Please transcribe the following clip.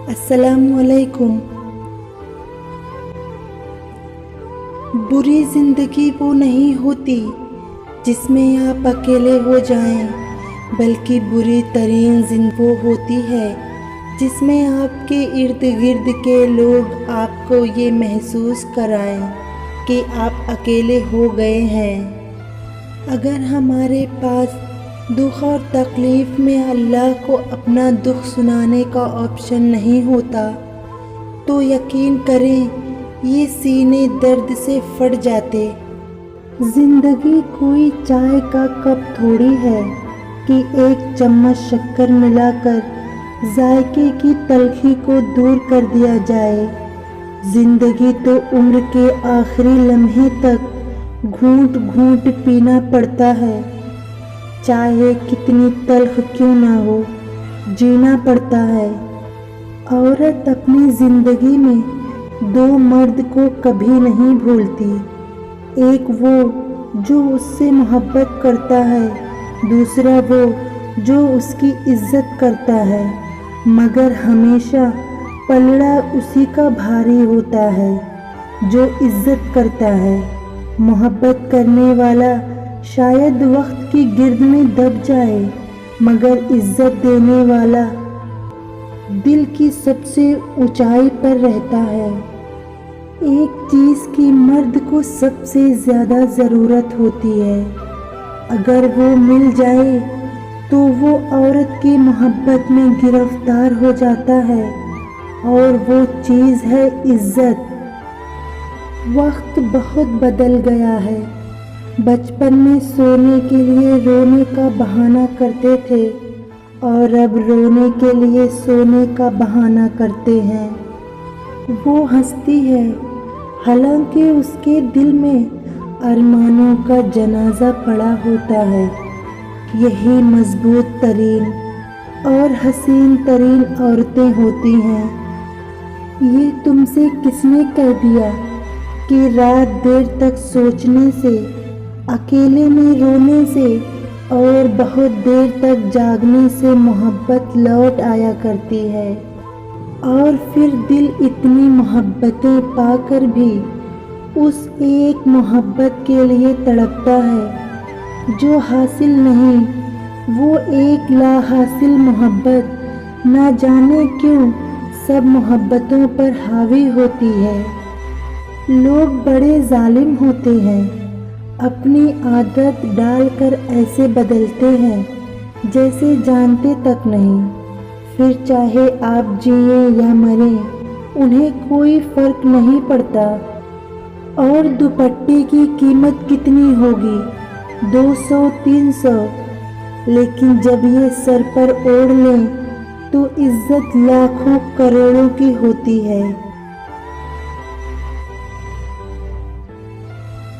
السلام علیکم۔ بری زندگی وہ نہیں ہوتی جس میں آپ اکیلے ہو جائیں، بلکہ بری ترین زندگی وہ ہوتی ہے جس میں آپ کے ارد گرد کے لوگ آپ کو یہ محسوس کرائیں کہ آپ اکیلے ہو گئے ہیں۔ اگر ہمارے پاس دکھ اور تکلیف میں اللہ کو اپنا دکھ سنانے کا آپشن نہیں ہوتا تو یقین کریں یہ سینے درد سے پھٹ جاتے۔ زندگی کوئی چائے کا کپ تھوڑی ہے کہ ایک چمچ شکر ملا کر ذائقے کی تلخی کو دور کر دیا جائے۔ زندگی تو عمر کے آخری لمحے تک گھونٹ گھونٹ پینا پڑتا ہے، چاہے کتنی تلخ کیوں نہ ہو، جینا پڑتا ہے۔ عورت اپنی زندگی میں دو مرد کو کبھی نہیں بھولتی، ایک وہ جو اس سے محبت کرتا ہے، دوسرا وہ جو اس کی عزت کرتا ہے، مگر ہمیشہ پلڑا اسی کا بھاری ہوتا ہے جو عزت کرتا ہے۔ محبت کرنے والا شاید وقت کی گرد میں دب جائے، مگر عزت دینے والا دل کی سب سے اونچائی پر رہتا ہے۔ ایک چیز کی مرد کو سب سے زیادہ ضرورت ہوتی ہے، اگر وہ مل جائے تو وہ عورت کی محبت میں گرفتار ہو جاتا ہے، اور وہ چیز ہے عزت۔ وقت بہت بدل گیا ہے۔ بچپن میں سونے کے لیے رونے کا بہانہ کرتے تھے، اور اب رونے کے لیے سونے کا بہانہ کرتے ہیں۔ وہ ہنستی ہے حالانکہ اس کے دل میں ارمانوں کا جنازہ پڑا ہوتا ہے۔ یہی مضبوط ترین اور حسین ترین عورتیں ہوتی ہیں۔ یہ تم سے کس نے کہہ دیا کہ رات دیر تک سوچنے سے، اکیلے میں رونے سے اور بہت دیر تک جاگنے سے محبت لوٹ آیا کرتی ہے؟ اور پھر دل اتنی محبتیں پا کر بھی اس ایک محبت کے لیے تڑپتا ہے جو حاصل نہیں۔ وہ ایک لا حاصل محبت نہ جانے کیوں سب محبتوں پر حاوی ہوتی ہے۔ لوگ بڑے ظالم ہوتے ہیں، اپنی عادت ڈال کر ایسے بدلتے ہیں جیسے جانتے تک نہیں، پھر چاہے آپ جئیں یا مریں انہیں کوئی فرق نہیں پڑتا۔ اور دوپٹے کی قیمت کتنی ہوگی؟ 200 300، لیکن جب یہ سر پر اوڑھ لیں تو عزت لاکھوں کروڑوں کی ہوتی ہے۔